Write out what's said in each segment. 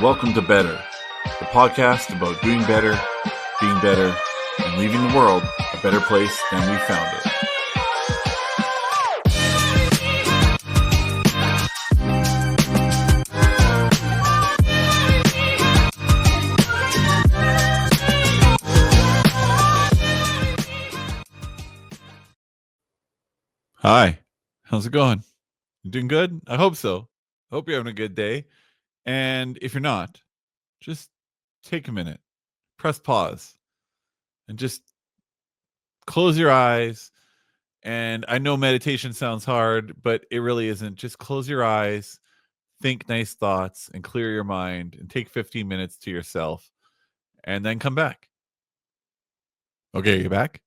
Welcome to Better, the podcast about doing better, being better, and leaving the world a better place than we found it. Hi, how's it going? You doing good? I hope so. I hope you're having a good day. And if you're not, just take a minute, press pause, and just close your eyes. And I know meditation sounds hard, but it really isn't. Just close your eyes, think nice thoughts, and clear your mind, and take 15 minutes to yourself, and then come back. Okay, you back?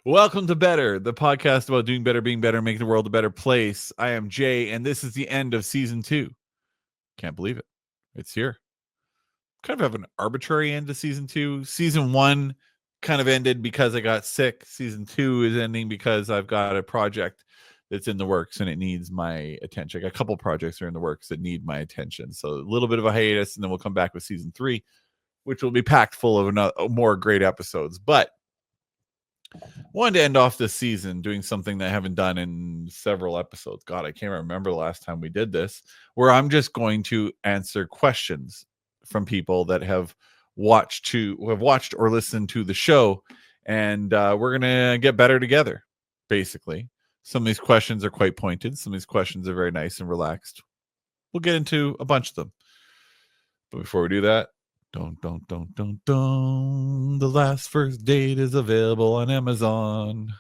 Welcome to Better, the podcast about doing better, being better, making the world a better place. I am Jay, and this is the end of season 2. Can't believe it. It's here. Kind of have an arbitrary end to season 2. Season 1 kind of ended because I got sick. Season 2 is ending because I've got a project that's in the works and it needs my attention. I got a couple projects that are in the works that need my attention. So a little bit of a hiatus, and then we'll come back with season 3, which will be packed full of more great episodes. But wanted to end off this season doing something that I haven't done in several episodes. God, I can't remember the last time we did this, where I'm just going to answer questions from people that have watched or listened to the show, and we're gonna get better together. Basically, some of these questions are quite pointed. Some of these questions are very nice and relaxed. We'll get into a bunch of them, but before we do that, don't. The Last First Date is available on Amazon.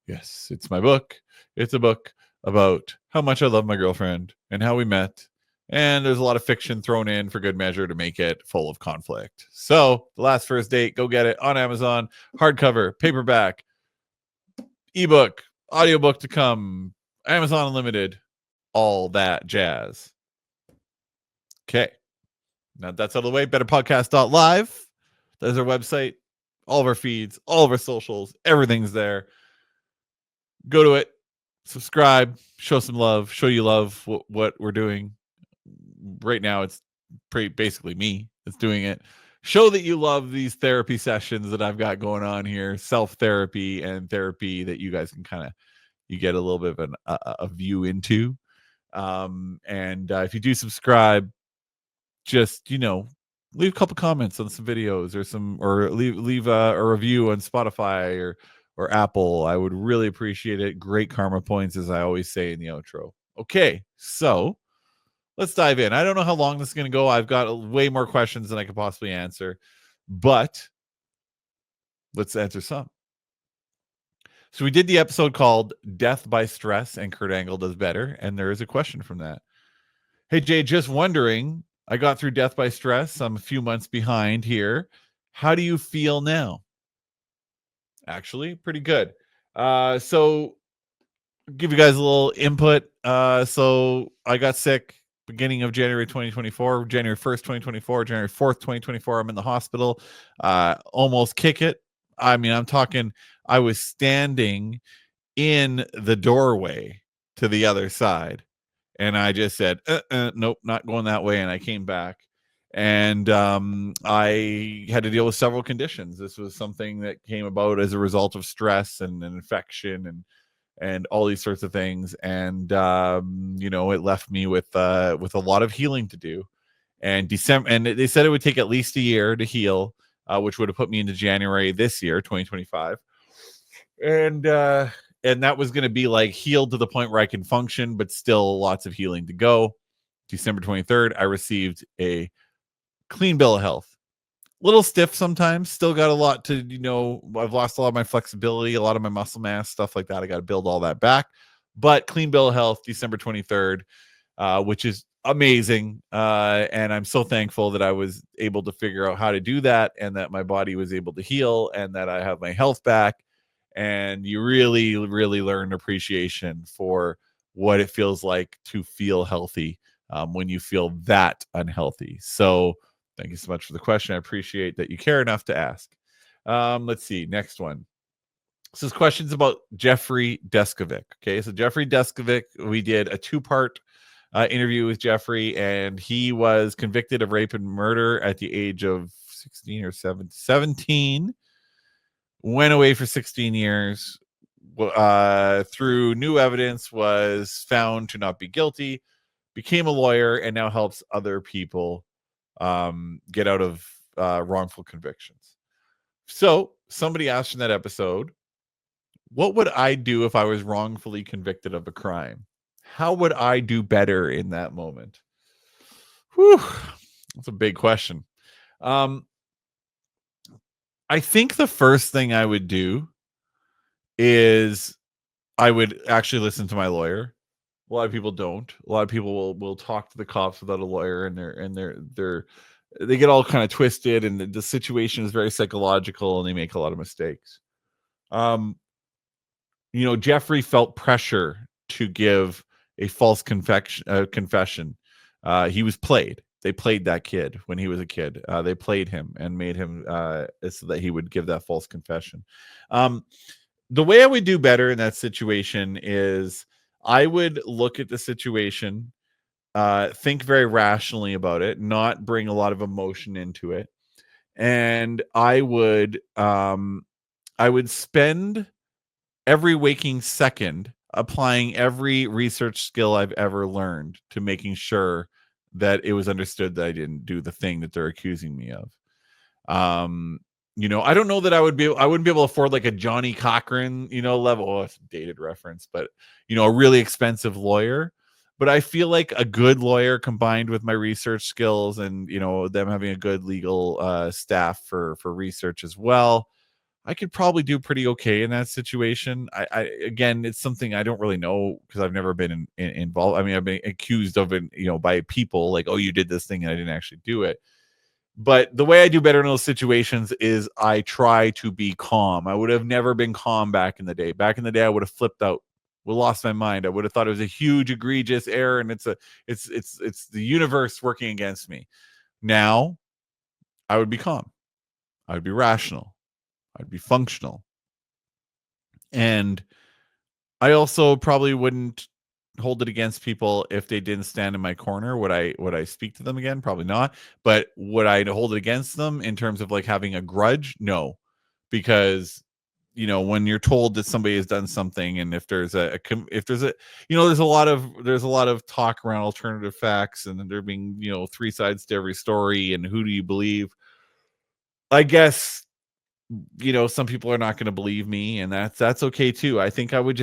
Yes, it's my book. It's a book about how much I love my girlfriend and how we met. And there's a lot of fiction thrown in for good measure to make it full of conflict. So, The Last First Date, go get it on Amazon. Hardcover, paperback, ebook, audiobook to come, Amazon Unlimited, all that jazz. Okay. Now that's out of the way. Betterpodcast.live. There's our website, all of our feeds, all of our socials. Everything's there. Go to it, subscribe, show some love, show you love what we're doing. Right now, it's basically me that's doing it. Show that you love these therapy sessions that I've got going on here, self-therapy and therapy that you guys can you get a little bit of a view into. And if you do subscribe, just leave a couple comments on some videos or leave a review on Spotify or Apple. I would really appreciate it. Great karma points, as I always say in the outro. Okay, so let's dive in. I don't know how long this is going to go. I've got way more questions than I could possibly answer, but let's answer some. So we did the episode called Death by Stress and Kurt Angle Does Better, and there is a question from that. Hey, Jay, just wondering, I got through Death by Stress. I'm a few months behind here. How do you feel now? Actually, pretty good. So give you guys a little input. So I got sick beginning of January 2024, January 1st, 2024, January 4th, 2024. I'm in the hospital. Almost kick it. I mean, I'm talking, I was standing in the doorway to the other side. And I just said, nope, not going that way. And I came back. And I had to deal with several conditions. This was something that came about as a result of stress and an infection and all these sorts of things. And it left me with a lot of healing to do. And they said it would take at least a year to heal, which would have put me into January this year, 2025. And that was going to be like healed to the point where I can function, but still lots of healing to go. December 23rd, I received a clean bill of health. Little stiff sometimes, still got a lot to, I've lost a lot of my flexibility, a lot of my muscle mass, stuff like that. I got to build all that back. But clean bill of health, December 23rd, which is amazing. And I'm so thankful that I was able to figure out how to do that, and that my body was able to heal, and that I have my health back. And you really, really learn appreciation for what it feels like to feel healthy when you feel that unhealthy. So thank you so much for the question. I appreciate that you care enough to ask. Let's see. Next one. This is questions about Jeffrey Deskovic. Okay, so Jeffrey Deskovic, we did a 2-part interview with Jeffrey, and he was convicted of rape and murder at the age of 16 or 17. Went away for 16 years. Through new evidence, was found to not be guilty, became a lawyer, and now helps other people get out of wrongful convictions. So somebody asked in that episode, what would I do if I was wrongfully convicted of a crime? How would I do better in that moment? Whew, that's a big question. I think the first thing I would do is I would actually listen to my lawyer. A lot of people don't. A lot of people will talk to the cops without a lawyer, and they get all kind of twisted, and the situation is very psychological, and they make a lot of mistakes. Jeffrey felt pressure to give a false confession. He was played. They played that kid when he was a kid. They played him and made him so that he would give that false confession. The way I would do better in that situation is I would look at the situation, think very rationally about it, not bring a lot of emotion into it, and I would spend every waking second applying every research skill I've ever learned to making sure that it was understood that I didn't do the thing that they're accusing me of. I don't know that I wouldn't be able to afford like a Johnny Cochran, level. Oh, it's a dated reference, but a really expensive lawyer. But I feel like a good lawyer combined with my research skills and them having a good legal staff for research as well, I could probably do pretty okay in that situation. Again, it's something I don't really know because I've never been involved. I mean, I've been accused of it, by people like, oh, you did this thing and I didn't actually do it. But the way I do better in those situations is I try to be calm. I would have never been calm back in the day. Back in the day, I would have flipped out, would have lost my mind. I would have thought it was a huge, egregious error, and it's the universe working against me. Now, I would be calm. I would be rational. I'd be functional. And I also probably wouldn't hold it against people if they didn't stand in my corner. Would I speak to them again? Probably not. But would I hold it against them in terms of like having a grudge? No. Because when you're told that somebody has done something, and if there's there's a lot of talk around alternative facts, and there being three sides to every story, and who do you believe? I guess some people are not going to believe me, and that's okay too. I think I would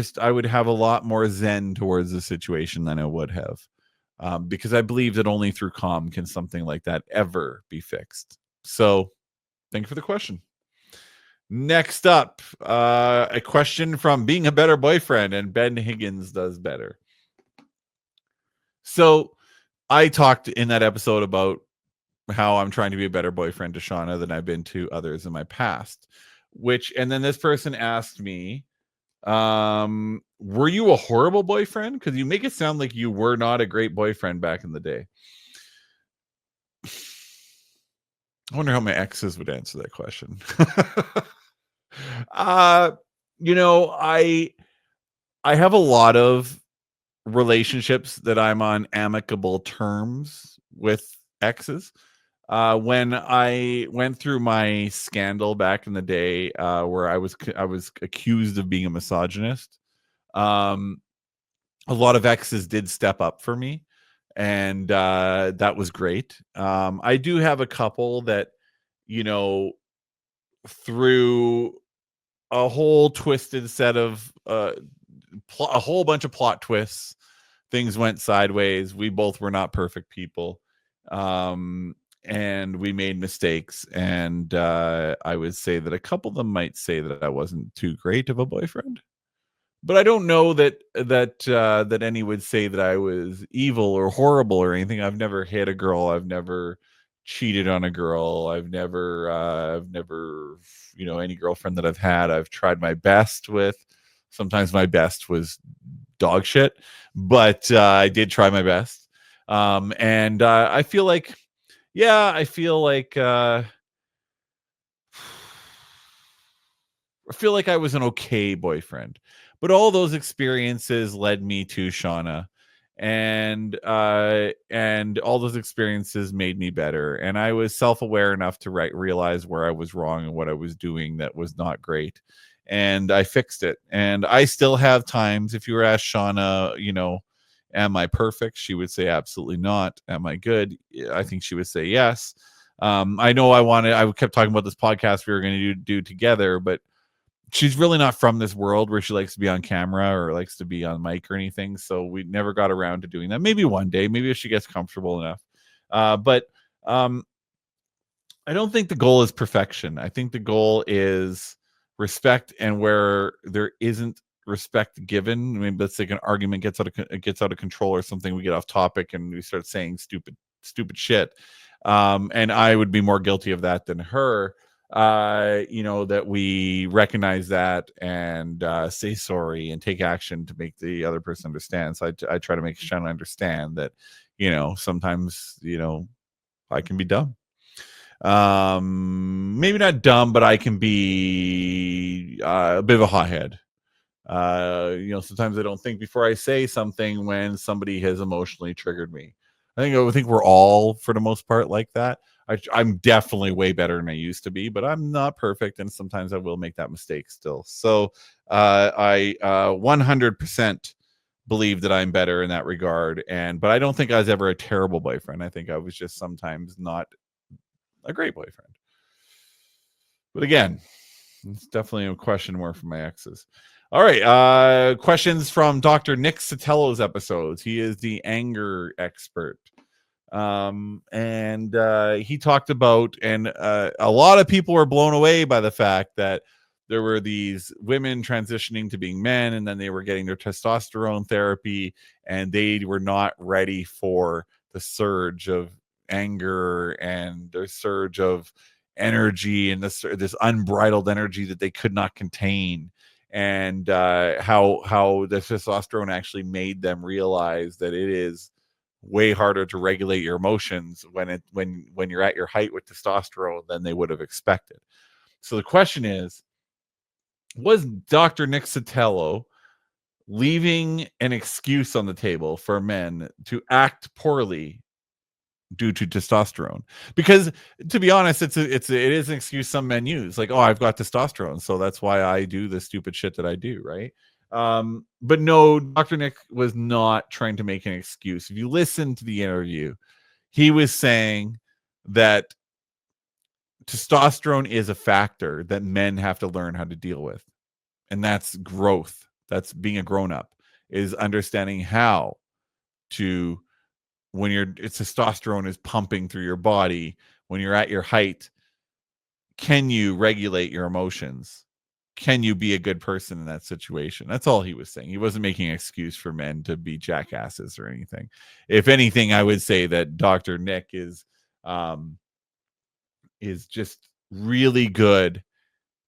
have a lot more zen towards the situation than I would have, because I believe that only through calm can something like that ever be fixed. So thank you for the question. Next up, a question from Being a Better Boyfriend, and Ben Higgins does better. So I talked in that episode about how I'm trying to be a better boyfriend to Shauna than I've been to others in my past. And then this person asked me, were you a horrible boyfriend? Because you make it sound like you were not a great boyfriend back in the day. I wonder how my exes would answer that question. I have a lot of relationships that I'm on amicable terms with exes. When I went through my scandal back in the day, where I was accused of being a misogynist, a lot of exes did step up for me, and that was great. I do have a couple that, through a whole twisted set of a whole bunch of plot twists, things went sideways. We both were not perfect people. And we made mistakes, and I would say that a couple of them might say that I wasn't too great of a boyfriend, but I don't know that any would say that I was evil or horrible or anything. I've never hit a girl. I've never cheated on a girl. I've never any girlfriend that I've had, I've tried my best with. Sometimes my best was dog shit, but I did try my best. And I feel like I feel like I was an okay boyfriend, but all those experiences led me to Shauna, and all those experiences made me better, and I was self-aware enough to realize where I was wrong and what I was doing that was not great, and I fixed it. And I still have times. If you were asked Shauna, am I perfect, she would say absolutely not. Am I good? I think she would say yes. I know I kept talking about this podcast we were going to do together, but she's really not from this world where she likes to be on camera or likes to be on mic or anything. So we never got around to doing that. Maybe one day, maybe if she gets comfortable enough. But I don't think the goal is perfection. I think the goal is respect, and where there isn't respect given, I mean, let's say an argument gets out of control or something, we get off topic and we start saying stupid shit. And I would be more guilty of that than her. That we recognize that and say sorry and take action to make the other person understand. So I try to make Shanna understand that, sometimes, I can be dumb. Maybe not dumb, but I can be a bit of a hothead. Sometimes I don't think before I say something when somebody has emotionally triggered me. I think we're all, for the most part, like that. I'm definitely way better than I used to be, but I'm not perfect, and sometimes I will make that mistake still. So I 100% believe that I'm better in that regard, but I don't think I was ever a terrible boyfriend. I think I was just sometimes not a great boyfriend. But again, it's definitely a question more from my exes. All right. Questions from Dr. Nick Sotellow's episodes. He is the anger expert. And he talked about, and a lot of people were blown away by the fact that there were these women transitioning to being men, and then they were getting their testosterone therapy, and they were not ready for the surge of anger and the surge of energy and this unbridled energy that they could not contain, and how the testosterone actually made them realize that it is way harder to regulate your emotions when you're at your height with testosterone than they would have expected. So the question is, was Dr. Nick Sotello leaving an excuse on the table for men to act poorly due to testosterone? Because, to be honest, it is an excuse some men use, like, oh, I've got testosterone, so that's why I do the stupid shit that I do, right? But no, Dr. Nick was not trying to make an excuse. If you listen to the interview, he was saying that testosterone is a factor that men have to learn how to deal with, and that's growth. That's being a grown-up, is understanding how to, when testosterone is pumping through your body, when you're at your height, can you regulate your emotions? Can you be a good person in that situation? That's all he was saying. He wasn't making an excuse for men to be jackasses or anything. If anything, I would say that Dr. Nick is just really good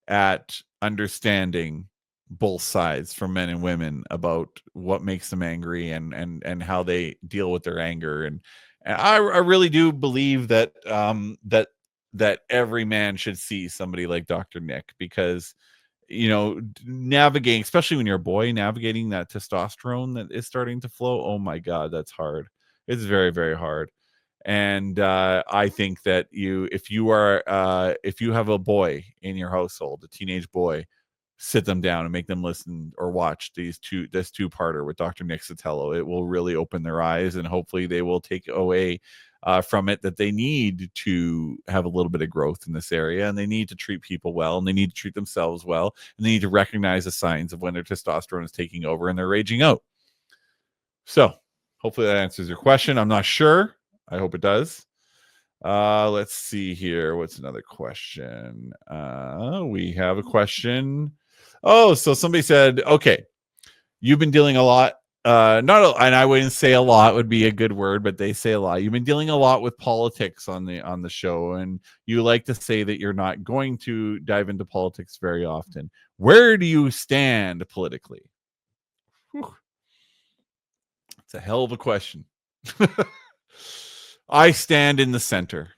at understanding both sides, for men and women, about what makes them angry and how they deal with their anger. And I really do believe that that every man should see somebody like Dr. Nick, because navigating, especially when you're a boy, navigating that testosterone that is starting to flow, oh my god, that's hard. It's very, very hard. And I think that if you have a boy in your household, a teenage boy, sit them down and make them listen or watch this two-parter with Dr. Nick Sotello. It will really open their eyes, and hopefully they will take away from it that they need to have a little bit of growth in this area, and they need to treat people well, and they need to treat themselves well, and they need to recognize the signs of when their testosterone is taking over and they're raging out. So hopefully that answers your question. I'm not sure. I hope it does. Let's see here. What's another question? We have a question. Oh, so somebody said, okay, you've been dealing a lot. And I wouldn't say a lot would be a good word, but they say a lot. You've been dealing a lot with politics on the show, and you like to say that you're not going to dive into politics very often. Where do you stand politically? Whew. It's a hell of a question. I stand in the center.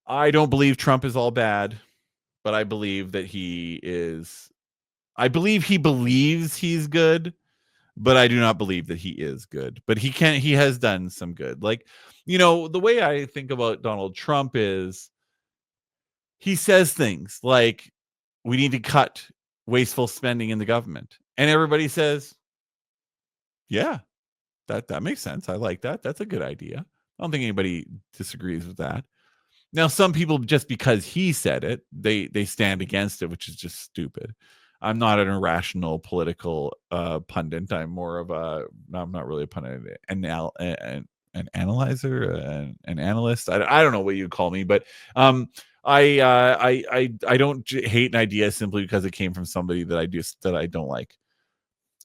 I don't believe Trump is all bad, but I believe that he believes he's good. but I do not believe that he is good. But he has done some good. Like, the way I think about Donald Trump is he says things like, we need to cut wasteful spending in the government. And everybody says, yeah, that makes sense. I like that. That's a good idea. I don't think anybody disagrees with that. Now, some people, just because he said it, they stand against it, which is just stupid. I'm not an irrational political pundit. I'm more of a, no, I'm not really a pundit, an analyzer, an analyst. I don't know what you'd call me, but I don't hate an idea simply because it came from somebody that I don't like.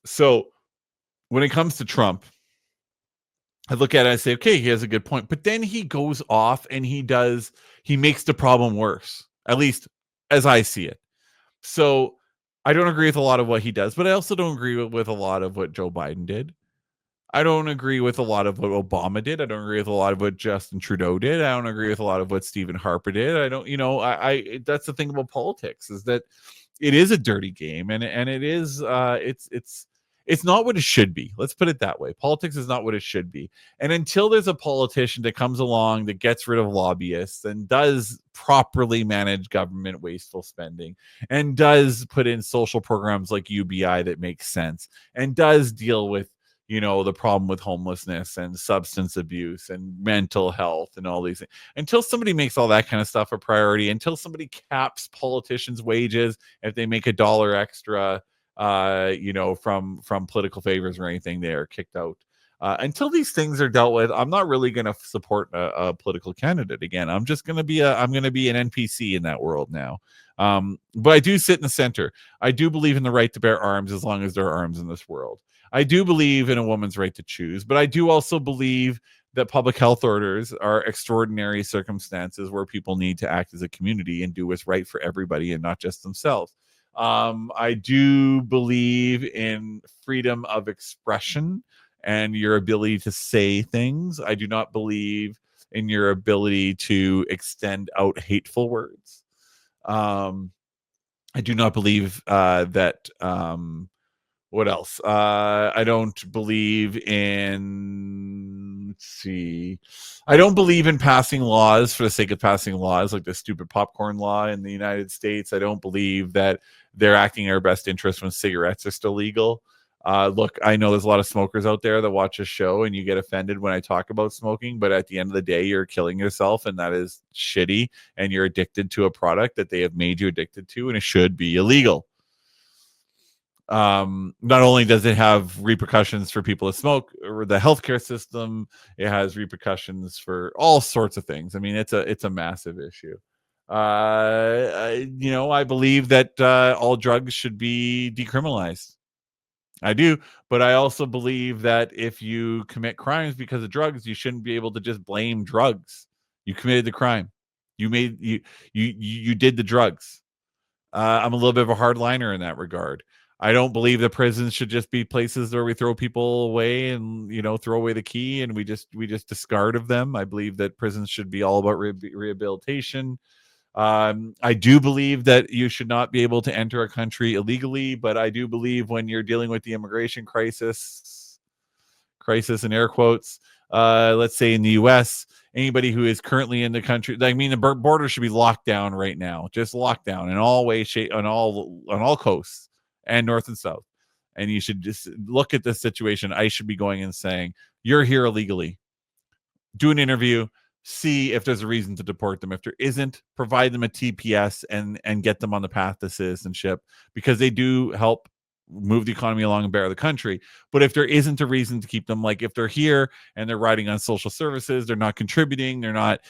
So when it comes to Trump, I look at it and I say, okay, he has a good point. But then he goes off and he makes the problem worse, at least as I see it. So I don't agree with a lot of what he does, but I also don't agree with a lot of what Joe Biden did. I don't agree with a lot of what Obama did. I don't agree with a lot of what Justin Trudeau did. I don't agree with a lot of what Stephen Harper did. I don't, that's the thing about politics, is that it is a dirty game, and it is it's not what it should be. Let's put it that way. Politics is not what it should be. And until there's a politician that comes along that gets rid of lobbyists and does properly manage government wasteful spending and does put in social programs like UBI that makes sense and does deal with the problem with homelessness and substance abuse and mental health and all these things, until somebody makes all that kind of stuff a priority, until somebody caps politicians' wages if they make $1 extra, from political favors or anything, they are kicked out. Until these things are dealt with, I'm not really going to support a political candidate again. I'm just going to be I'm going to be an NPC in that world now. But I do sit in the center. I do believe in the right to bear arms as long as there are arms in this world. I do believe in a woman's right to choose, but I do also believe that public health orders are extraordinary circumstances where people need to act as a community and do what's right for everybody and not just themselves. I do believe in freedom of expression and your ability to say things. I do not believe in your ability to extend out hateful words. I do not believe that. What else? I don't believe in. Let's see. I don't believe in passing laws for the sake of passing laws, like the stupid popcorn law in the United States. I don't believe that they're acting in our best interest when cigarettes are still legal. Look, I know there's a lot of smokers out there that watch this show and you get offended when I talk about smoking, but at the end of the day, you're killing yourself, and that is shitty, and you're addicted to a product that they have made you addicted to, and it should be illegal. Not only does it have repercussions for people that smoke or the healthcare system, it has repercussions for all sorts of things. I mean, it's a massive issue. I believe that all drugs should be decriminalized. I do, but I also believe that if you commit crimes because of drugs, you shouldn't be able to just blame drugs. You committed the crime. You did the drugs. I'm a little bit of a hardliner in that regard. I don't believe that prisons should just be places where we throw people away and throw away the key and we just discard of them. I believe that prisons should be all about rehabilitation. I do believe that you should not be able to enter a country illegally, but I do believe when you're dealing with the immigration crisis in air quotes, let's say in the U.S., anybody who is currently in the country, I mean, the border should be locked down right now, just locked down in all ways, shape, on all coasts and north and south. And you should just look at this situation. ICE should be going and saying, you're here illegally. Do an interview, see if there's a reason to deport them. If there isn't, provide them a TPS and get them on the path to citizenship, because they do help move the economy along and better the country. But if there isn't a reason to keep them, like if they're here and they're riding on social services, they're not contributing, they're not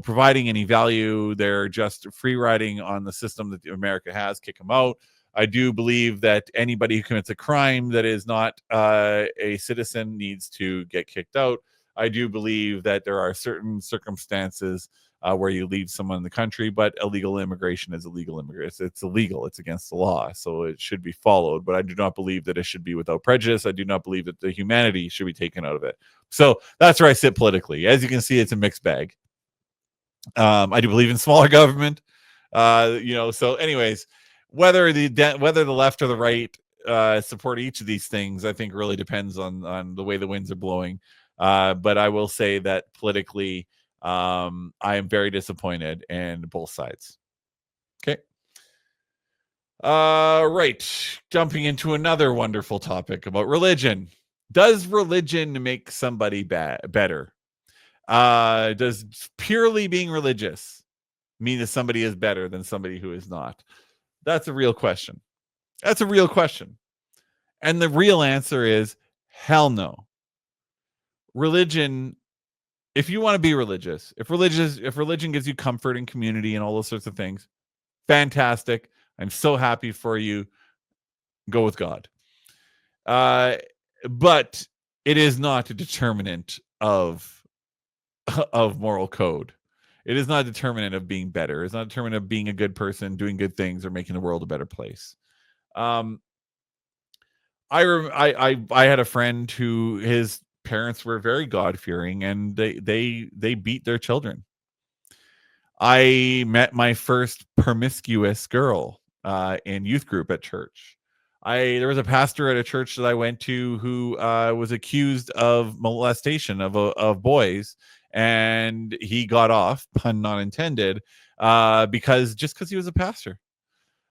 providing any value, they're just free riding on the system that America has, kick them out. I do believe that anybody who commits a crime that is not a citizen needs to get kicked out. I do believe that there are certain circumstances where you leave someone in the country, but illegal immigration is illegal immigration. It's illegal. It's against the law. So it should be followed. But I do not believe that it should be without prejudice. I do not believe that the humanity should be taken out of it. So that's where I sit politically. As you can see, it's a mixed bag. I do believe in smaller government. So anyways, whether the left or the right support each of these things, I think, really depends on the way the winds are blowing. But I will say that politically, I am very disappointed in both sides. Okay. Right. Jumping into another wonderful topic about religion. Does religion make somebody better? Does purely being religious mean that somebody is better than somebody who is not? That's a real question. That's a real question. And the real answer is hell no. Religion, if you want to be religious, if religion gives you comfort and community and all those sorts of things, fantastic. I'm so happy for you. Go with God. But it is not a determinant of moral code. It is not a determinant of being better. It's not a determinant of being a good person, doing good things, or making the world a better place. I had a friend who his parents were very God fearing, and they beat their children. I met my first promiscuous girl in youth group at church. There was a pastor at a church that I went to who was accused of molestation of boys, and he got off, pun not intended, because he was a pastor.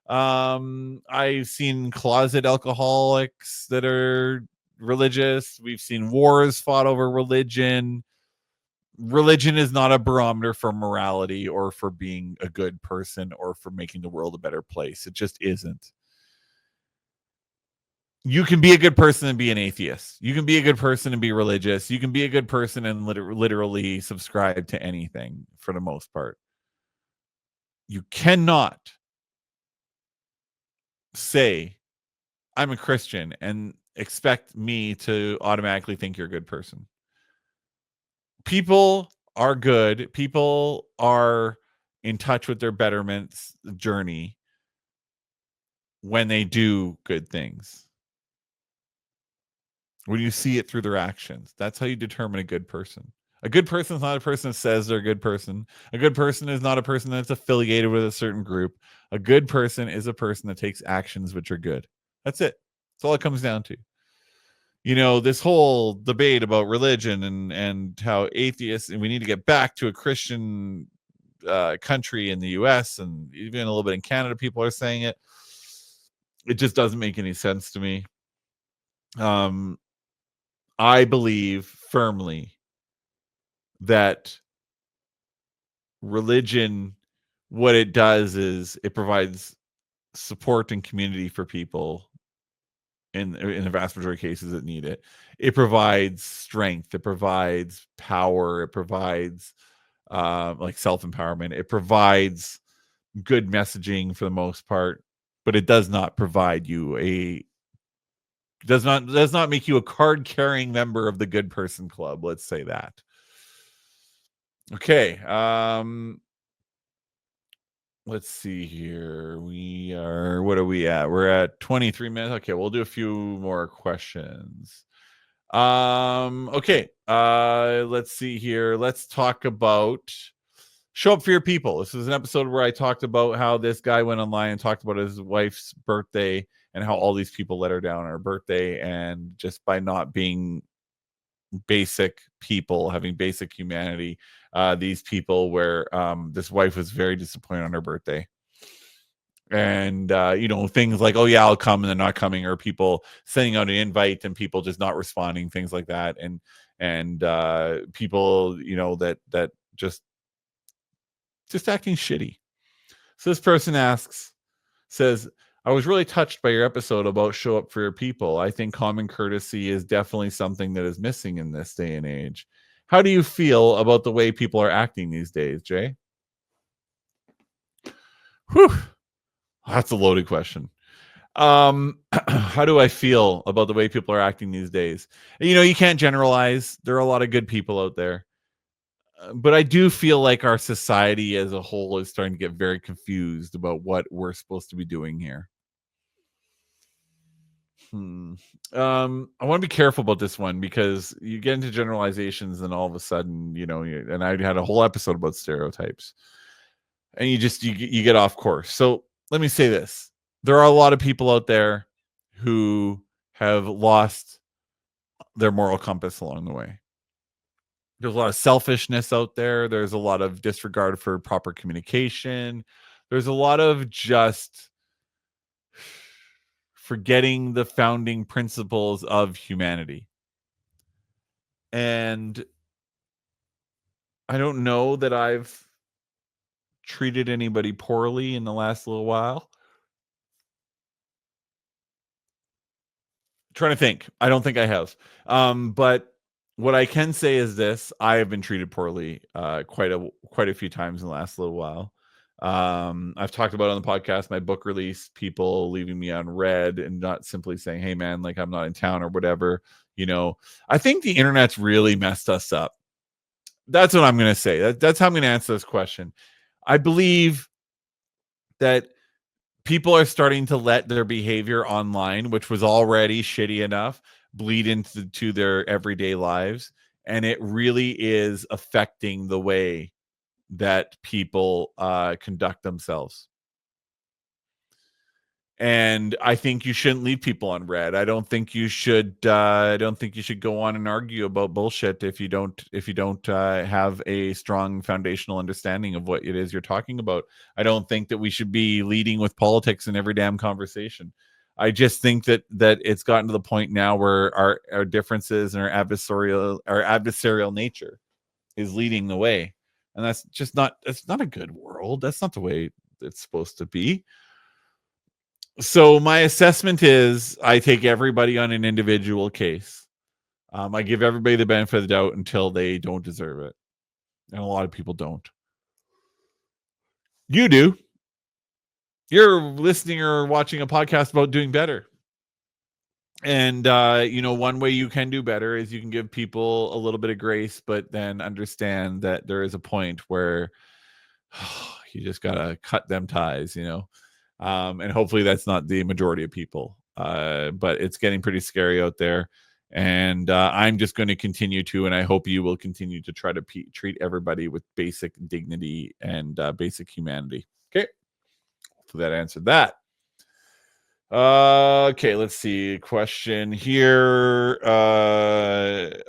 I've seen closet alcoholics that are religious. We've seen wars fought over religion. Religion is not a barometer for morality or for being a good person or for making the world a better place. It just isn't. You can be a good person and be an atheist. You can be a good person and be religious. You can be a good person and literally subscribe to anything for the most part. You cannot say, I'm a Christian, and expect me to automatically think you're a good person. People are good. People are in touch with their betterment's journey when they do good things. When you see it through their actions, that's how you determine a good person. A good person is not a person that says they're a good person. A good person is not a person that's affiliated with a certain group. A good person is a person that takes actions which are good. That's it. That's all it comes down to. This whole debate about religion and how atheists, and we need to get back to a Christian country in the US, and even a little bit in Canada, people are saying it. It just doesn't make any sense to me. I believe firmly that religion, what it does is it provides support and community for people in the vast majority of cases that need it. It provides strength. It provides power. It provides like self-empowerment. It provides good messaging for the most part, but it does not provide you does not make you a card-carrying member of the good person club. Let's say that. Okay. Let's see here. What are we at? We're at 23 minutes. Okay, we'll do a few more questions. Okay. Let's see here. Let's talk about show up for your people. This is an episode where I talked about how this guy went online and talked about his wife's birthday and how all these people let her down on her birthday, and just by not being basic people, having basic humanity, these people where this wife was very disappointed on her birthday, and things like, oh yeah, I'll come, and they're not coming, or people sending out an invite and people just not responding, things like that, and people that just acting shitty. So this person says, I was really touched by your episode about show up for your people. I think common courtesy is definitely something that is missing in this day and age. How do you feel about the way people are acting these days, Jay? Whew. That's a loaded question. How do I feel about the way people are acting these days? You can't generalize. There are a lot of good people out there. But I do feel like our society as a whole is starting to get very confused about what we're supposed to be doing here. I want to be careful about this one because you get into generalizations and all of a sudden, and I had a whole episode about stereotypes, and you get off course. So let me say this. There are a lot of people out there who have lost their moral compass along the way. There's a lot of selfishness out there. There's a lot of disregard for proper communication. There's a lot of just forgetting the founding principles of humanity. And I don't know that I've treated anybody poorly in the last little while. Trying to think. I don't think I have. But what I can say is this: I have been treated poorly quite a few times in the last little while. I've talked about on the podcast my book release, people leaving me on red and not simply saying, "Hey, man, like I'm not in town" or whatever. I think the internet's really messed us up. That's what I'm going to say. That's how I'm going to answer this question. I believe that people are starting to let their behavior online, which was already shitty enough, bleed into their everyday lives. And it really is affecting the way that people conduct themselves. And I think you shouldn't leave people on red. I don't think you should go on and argue about bullshit if you don't have a strong foundational understanding of what it is you're talking about. I don't think that we should be leading with politics in every damn conversation. I just think that it's gotten to the point now where our differences and our adversarial nature is leading the way. And that's not a good world. That's not the way it's supposed to be. So my assessment is I take everybody on an individual case. I give everybody the benefit of the doubt until they don't deserve it. And a lot of people don't. You do. You're listening or watching a podcast about doing better. And, one way you can do better is you can give people a little bit of grace, but then understand that there is a point where you just got to cut them ties, and hopefully that's not the majority of people. But it's getting pretty scary out there. And I'm just going to continue to, and I hope you will continue to try to treat everybody with basic dignity and basic humanity. Okay. Hopefully that answered that. Okay, let's see. Question here.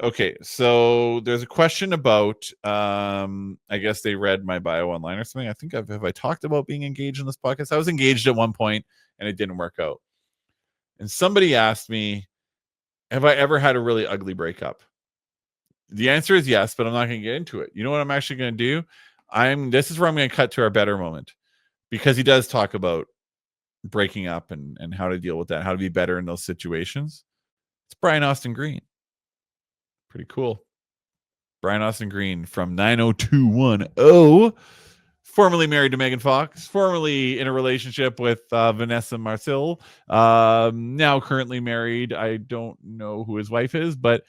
Okay, so there's a question about I guess they read my bio online or something. I think have I talked about being engaged in this podcast? I was engaged at one point and it didn't work out. And somebody asked me, have I ever had a really ugly breakup? The answer is yes, but I'm not going to get into it. You know what I'm actually going to do? This is where I'm going to cut to our better moment, because he does talk about breaking up and how to deal with that, how to be better in those situations. It's Brian Austin Green. Pretty cool. Brian Austin Green from 90210, formerly married to Megan Fox, formerly in a relationship with Vanessa Marcel, now currently married. I don't know who his wife is, but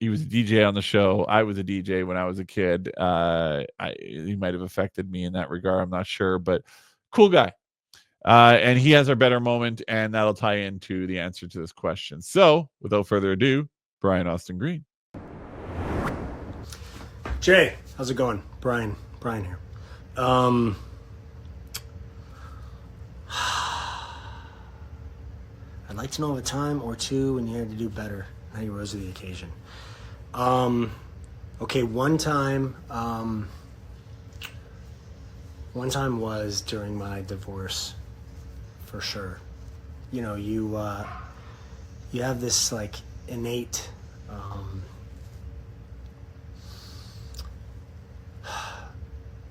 he was a DJ on the show. I was a DJ when I was a kid. He might have affected me in that regard. I'm not sure, but cool guy. And he has our better moment, and that'll tie into the answer to this question. So, without further ado, Brian Austin Green. Jay, how's it going? Brian here. I'd like to know of a time or two when you had to do better, how you rose to the occasion. Okay, one time was during my divorce, for sure. You have this like innate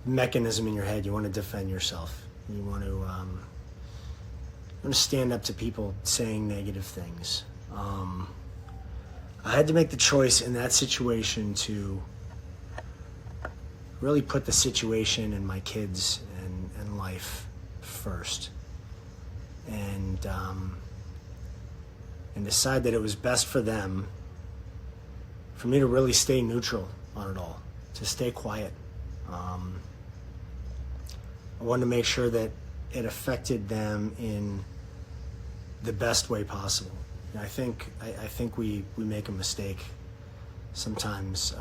mechanism in your head. You want to defend yourself. You want to stand up to people saying negative things. I had to make the choice in that situation to really put the situation and my kids and life first, and decide that it was best for them, for me to really stay neutral on it all, to stay quiet. I wanted to make sure that it affected them in the best way possible. I think we make a mistake sometimes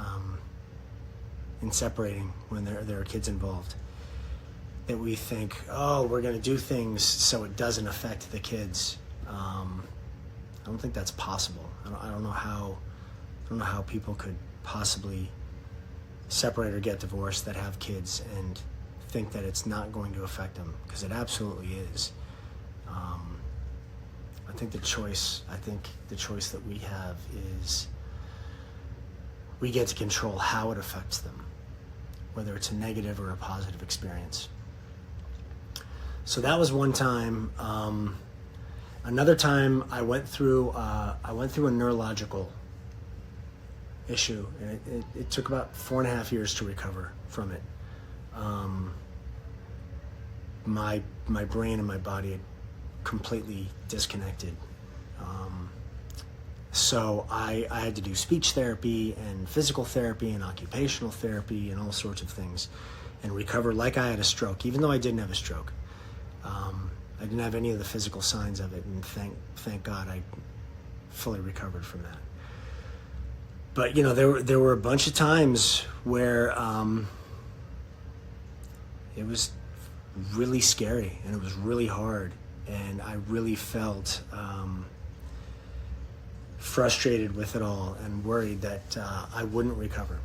in separating when there are kids involved. that we think, oh, we're going to do things so it doesn't affect the kids. I don't think that's possible. I don't know how people could possibly separate or get divorced that have kids and think that it's not going to affect them, because it absolutely is. I think the choice that we have is we get to control how it affects them, whether it's a negative or a positive experience. So that was one time. Another time I went through a neurological issue, and it took about 4.5 years to recover from it. My brain and my body had completely disconnected. So I had to do speech therapy and physical therapy and occupational therapy and all sorts of things, and recover like I had a stroke, even though I didn't have a stroke. I didn't have any of the physical signs of it, and thank God I fully recovered from that. But there were a bunch of times where it was really scary and it was really hard, and I really felt frustrated with it all and worried that I wouldn't recover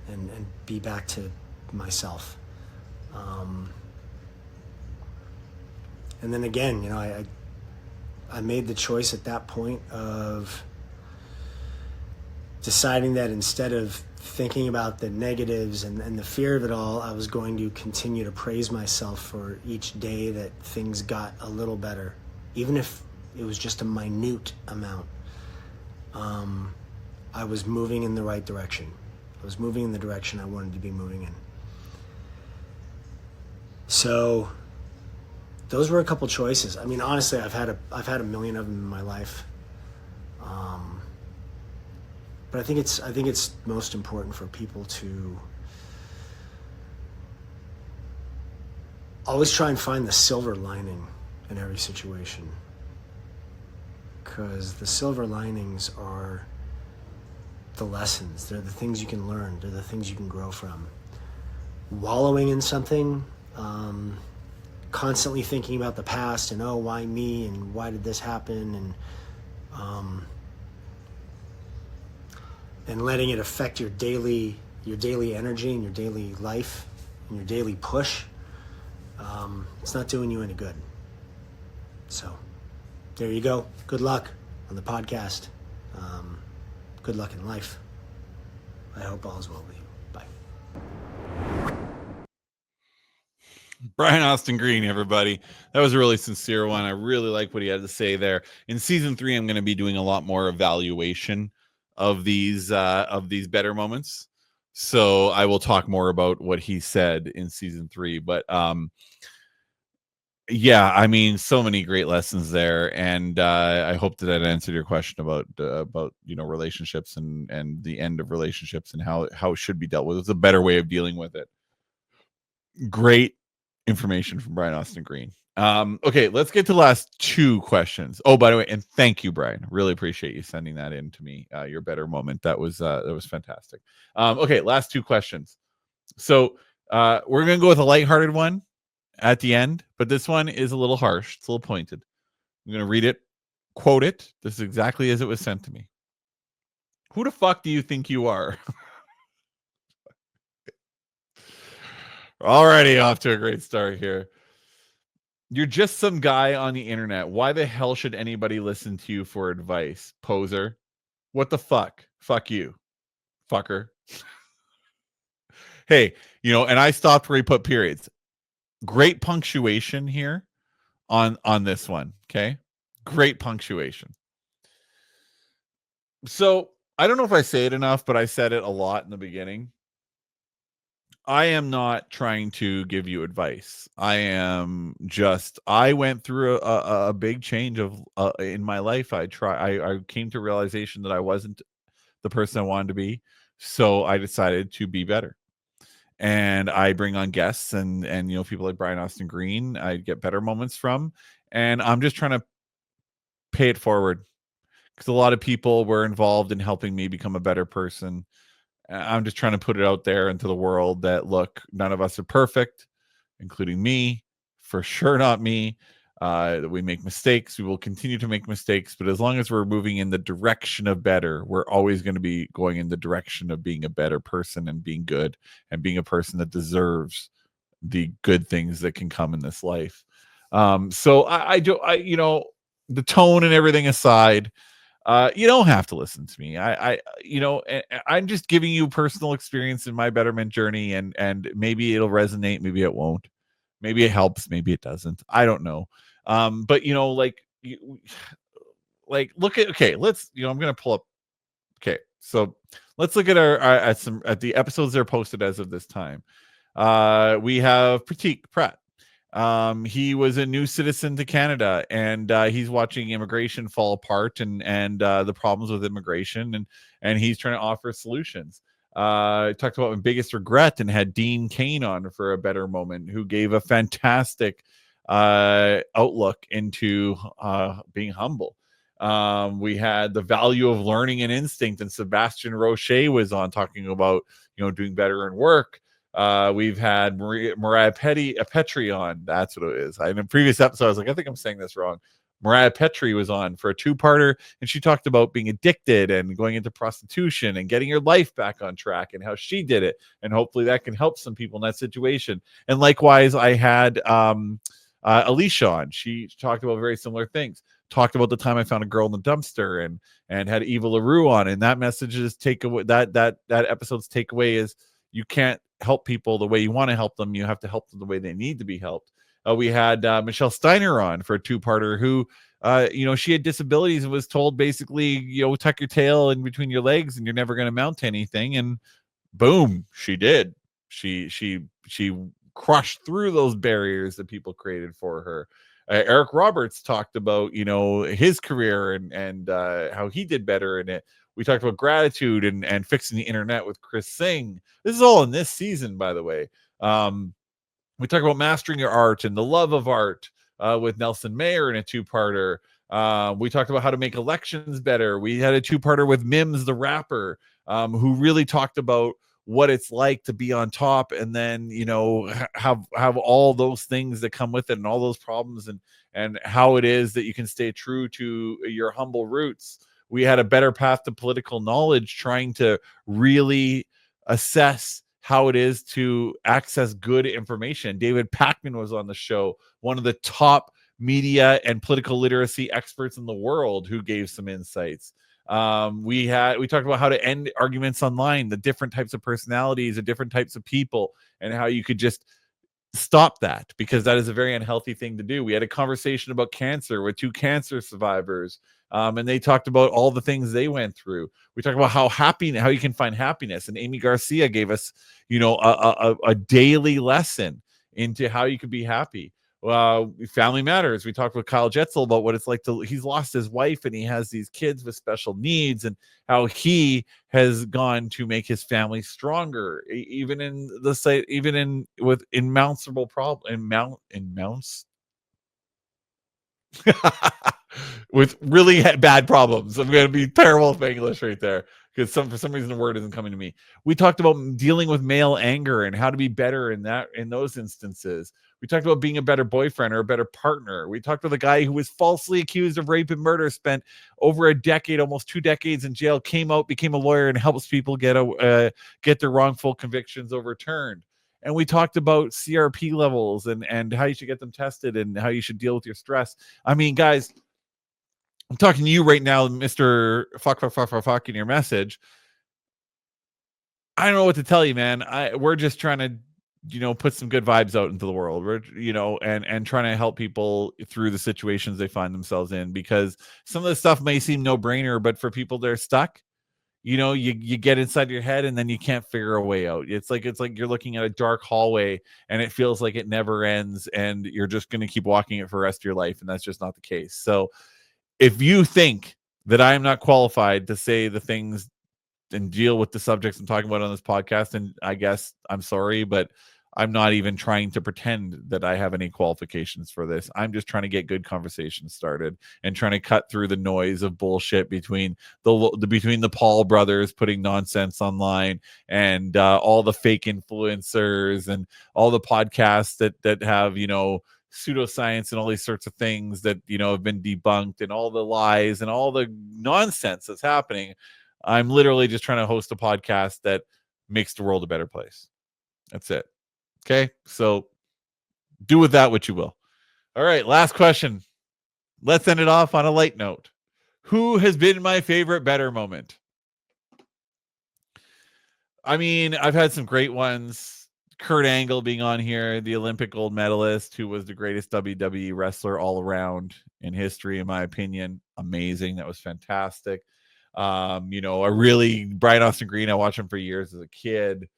and be back to myself. And then again, I made the choice at that point of deciding that instead of thinking about the negatives and the fear of it all, I was going to continue to praise myself for each day that things got a little better, even if it was just a minute amount. I was moving in the right direction. I was moving in the direction I wanted to be moving in. So those were a couple choices. I mean, honestly, I've had a million of them in my life. But I think it's most important for people to always try and find the silver lining in every situation, because the silver linings are the lessons. They're the things you can learn. They're the things you can grow from. Wallowing in something, constantly thinking about the past and, oh, why me, and why did this happen, and letting it affect your daily energy and your daily life and your daily push, it's not doing you any good. So there you go. Good luck on the podcast. Good luck in life. I hope all is well with you. Bye. Brian Austin Green, everybody. That was a really sincere one. I really like what he had to say there. In season 3, I'm going to be doing a lot more evaluation of these better moments. So I will talk more about what he said in season 3. But yeah, I mean, so many great lessons there, and I hope that answered your question about relationships and the end of relationships and how it should be dealt with. It's a better way of dealing with it. Great information from Brian Austin Green. Okay, let's get to the last 2 questions. Oh, by the way, and thank you, Brian. Really appreciate you sending that in to me. Your better moment. That was fantastic. Okay, last 2 questions. So we're gonna go with a lighthearted one at the end, but this one is a little harsh. It's a little pointed. I'm gonna read it, quote it. This is exactly as it was sent to me. Who the fuck do you think you are? Already off to a great start here. You're just some guy on the internet. Why the hell should anybody listen to you for advice? Poser. What the fuck? Fuck you. Fucker. Hey, and I stopped where he put periods. Great punctuation here on this one. Okay. Great punctuation. So I don't know if I say it enough, but I said it a lot in the beginning. I am not trying to give you advice. I went through a big change in my life. I came to realization that I wasn't the person I wanted to be. So I decided to be better. And I bring on guests and people like Brian Austin Green, I get better moments from, and I'm just trying to pay it forward, because a lot of people were involved in helping me become a better person. I'm just trying to put it out there into the world that, look, none of us are perfect. including me, for sure not me. We make mistakes. We will continue to make mistakes, but as long as we're moving in the direction of better, we're always going to be going in the direction of being a better person and being good and being a person that deserves the good things that can come in this life. So the tone and everything aside, you don't have to listen to me. I'm just giving you personal experience in my betterment journey, and maybe it'll resonate, maybe it won't, maybe it helps, maybe it doesn't. I don't know. But look at let's I'm gonna pull up. Okay, so let's look at our at the episodes that are posted as of this time. We have Pratik Pratt. He was a new citizen to Canada, and he's watching immigration fall apart and the problems with immigration, and he's trying to offer solutions. Talked about my biggest regret and had Dean Kane on for a better moment, who gave a fantastic outlook into being humble. We had the value of learning and instinct, and Sebastian Roche was on talking about doing better in work. We've had Mariah Petrie on. That's what it is. In a previous episode, I was like, I think I'm saying this wrong. Mariah Petrie was on for a two-parter, and she talked about being addicted and going into prostitution and getting your life back on track and how she did it. And hopefully that can help some people in that situation. And likewise, I had Alicia on. She talked about very similar things. Talked about the time I found a girl in the dumpster, and had Eva LaRue on. And that message's takeaway, that episode's takeaway is you can't help people the way you want to help them. You have to help them the way they need to be helped. We had Michelle Steiner on for a two-parter who, she had disabilities and was told basically, tuck your tail in between your legs and you're never going to mount to anything. And boom, she did. She crushed through those barriers that people created for her. Eric Roberts talked about, his career and how he did better in it. We talked about gratitude and fixing the internet with Chris Singh. This is all in this season, by the way. We talk about mastering your art and the love of art with Nelson Mayer in a two-parter. We talked about how to make elections better. We had a two-parter with Mims, the rapper, who really talked about what it's like to be on top, and then have all those things that come with it and all those problems, and how it is that you can stay true to your humble roots. We had a better path to political knowledge, trying to really assess how it is to access good information. David Packman was on the show, one of the top media and political literacy experts in the world, who gave some insights. We talked about how to end arguments online, the different types of personalities, the different types of people, and how you could just stop that, because that is a very unhealthy thing to do. We had a conversation about cancer with two cancer survivors, and they talked about all the things they went through. We talked about how you can find happiness, and Amy Garcia gave us a daily lesson into how you could be happy. Family Matters. We talked with Kyle Jetzel about what it's like he's lost his wife and he has these kids with special needs, and how he has gone to make his family stronger, even in the site, even in insurmountable mounts with really bad problems. I'm going to be terrible with English right there, because for some reason the word isn't coming to me. We talked about dealing with male anger and how to be better in those instances. We talked about being a better boyfriend or a better partner. We talked with a guy who was falsely accused of rape and murder, spent over a decade, almost 2 decades in jail, came out, became a lawyer, and helps people get their wrongful convictions overturned. And we talked about CRP levels and how you should get them tested and how you should deal with your stress. I mean, guys, I'm talking to you right now, Mr. Fuck in your message. I don't know what to tell you, man. We're just trying to, put some good vibes out into the world. We're, and trying to help people through the situations they find themselves in, because some of the stuff may seem no brainer, but for people that are stuck, you get inside your head and then you can't figure a way out. It's like you're looking at a dark hallway and it feels like it never ends, and you're just going to keep walking it for the rest of your life. And that's just not the case. So if you think that I am not qualified to say the things and deal with the subjects I'm talking about on this podcast, and I guess I'm sorry, but I'm not even trying to pretend that I have any qualifications for this. I'm just trying to get good conversations started and trying to cut through the noise of bullshit between the Paul brothers putting nonsense online and all the fake influencers and all the podcasts that have, you know, pseudoscience and all these sorts of things that, you know, have been debunked, and all the lies and all the nonsense that's happening. I'm literally just trying to host a podcast that makes the world a better place. That's it. Okay, so do with that what you will. All right, last question. Let's end it off on a light note. Who has been my favorite better moment? I mean, I've had some great ones. Kurt Angle being on here, the Olympic gold medalist, who was the greatest WWE wrestler all around in history, in my opinion. Amazing. That was fantastic. You know, Brian Austin Green, I watched him for years as a kid.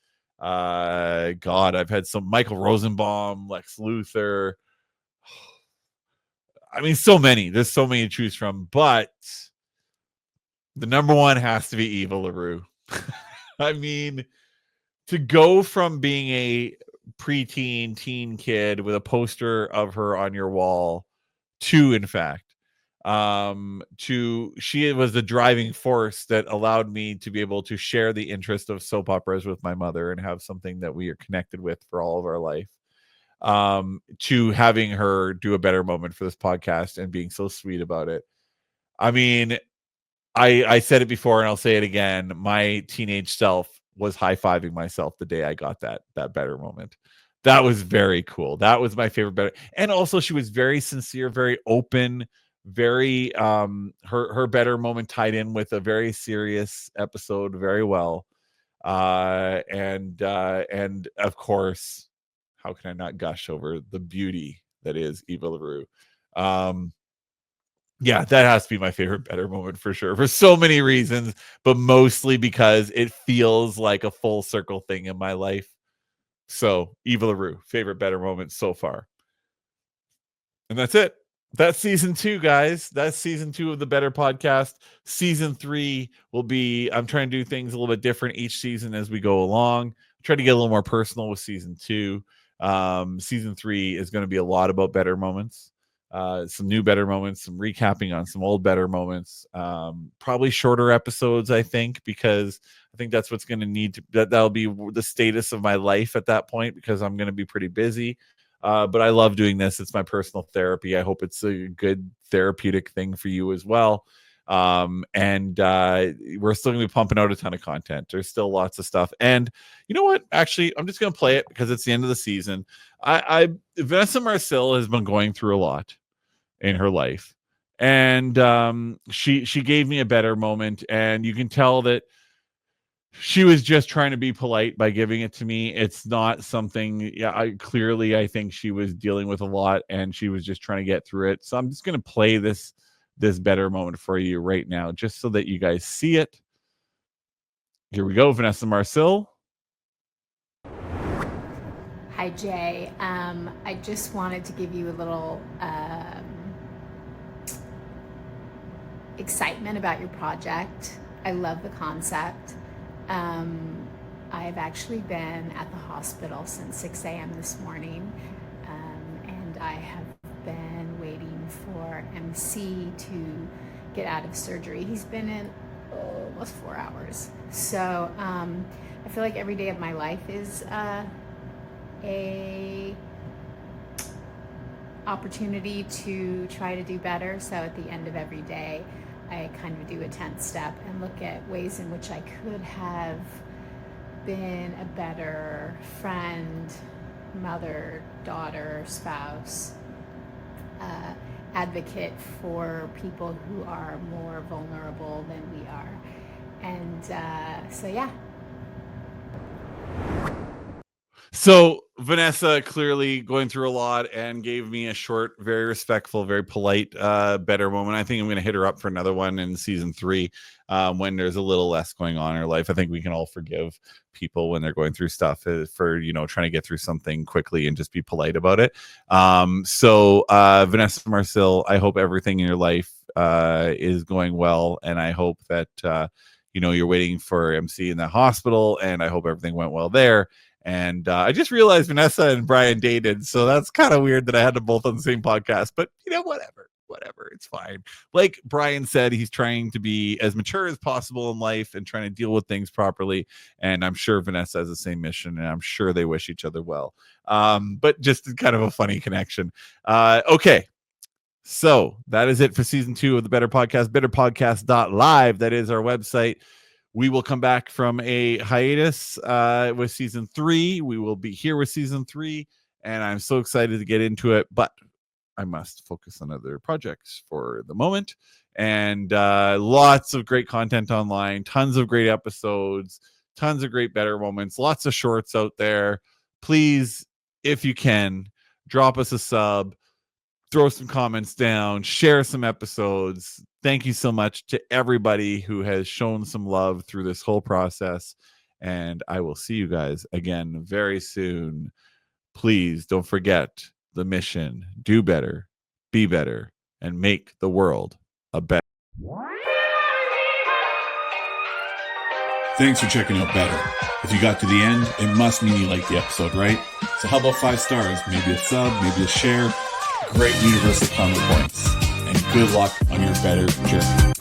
God, I've had some Michael Rosenbaum, Lex Luthor. I mean, so many. There's so many to choose from, but the number one has to be Eva LaRue. I mean, to go from being a preteen, teen kid with a poster of her on your wall to, in fact, she was the driving force that allowed me to be able to share the interest of soap operas with my mother and have something that we are connected with for all of our life. To having her do a better moment for this podcast and being so sweet about it. I mean, I said it before and I'll say it again. My teenage self was high-fiving myself the day I got that better moment. That was very cool. That was my favorite better. And also she was very sincere, very open, very her better moment tied in with a very serious episode very well. And of course, how can I not gush over the beauty that is Eva LaRue? Yeah, that has to be my favorite better moment for sure, for so many reasons, but mostly because it feels like a full circle thing in my life. So Eva LaRue, favorite better moment so far. And that's it. That's season 2, guys. That's season 2 of the Better Podcast. Season 3 will be, I'm trying to do things a little bit different each season as we go along. Try to get a little more personal with season 2. Season 3 is going to be a lot about better moments. Some new better moments, some recapping on some old better moments, probably shorter episodes, I think, because I think that's what's going to need to, that'll be the status of my life at that point, because I'm going to be pretty busy. But I love doing this. It's my personal therapy. I hope it's a good therapeutic thing for you as well. And we're still going to be pumping out a ton of content. There's still lots of stuff. And you know what? Actually, I'm just going to play it because it's the end of the season. Vanessa Marcil has been going through a lot in her life. And she gave me a better moment. And you can tell that she was just trying to be polite by giving it to me. It's not something, clearly I think she was dealing with a lot and she was just trying to get through it. So I'm just going to play this better moment for you right now, just so that you guys see it. Here we go, Vanessa Marcil. Hi, Jay. I just wanted to give you a little excitement about your project. I love the concept. I've actually been at the hospital since 6 a.m. this morning, and I have been waiting for MC to get out of surgery. He's been in almost 4 hours. So I feel like every day of my life is a opportunity to try to do better. So at the end of every day, I kind of do a 10th step and look at ways in which I could have been a better friend, mother, daughter, spouse, advocate for people who are more vulnerable than we are. And so, yeah. So Vanessa clearly going through a lot and gave me a short, very respectful, very polite, better moment. I think I'm going to hit her up for another one in season 3 when there's a little less going on in her life. I think we can all forgive people when they're going through stuff for, trying to get through something quickly and just be polite about it. So Vanessa Marcil, I hope everything in your life is going well. And I hope that, you're waiting for MC in the hospital, and I hope everything went well there. And I just realized Vanessa and Brian dated, so that's kind of weird that I had them both on the same podcast. But whatever, it's fine. Like Brian said, he's trying to be as mature as possible in life and trying to deal with things properly. And I'm sure Vanessa has the same mission, and I'm sure they wish each other well. But just kind of a funny connection. Okay. So that is it for season 2 of the Better Podcast, betterpodcast.live. That is our website. We will come back from a hiatus with season 3. We will be here with season 3, and I'm so excited to get into it, but I must focus on other projects for the moment. And lots of great content online, tons of great episodes, tons of great better moments, lots of shorts out there. Please, if you can, drop us a sub, throw some comments down, share some episodes. Thank you so much to everybody who has shown some love through this whole process. And I will see you guys again very soon. Please don't forget the mission: do better, be better, and make the world a better. Thanks for checking out Better. If you got to the end, it must mean you liked the episode, right? So how about 5 stars, maybe a sub, maybe a share, great universal comment points, and good luck on your better journey.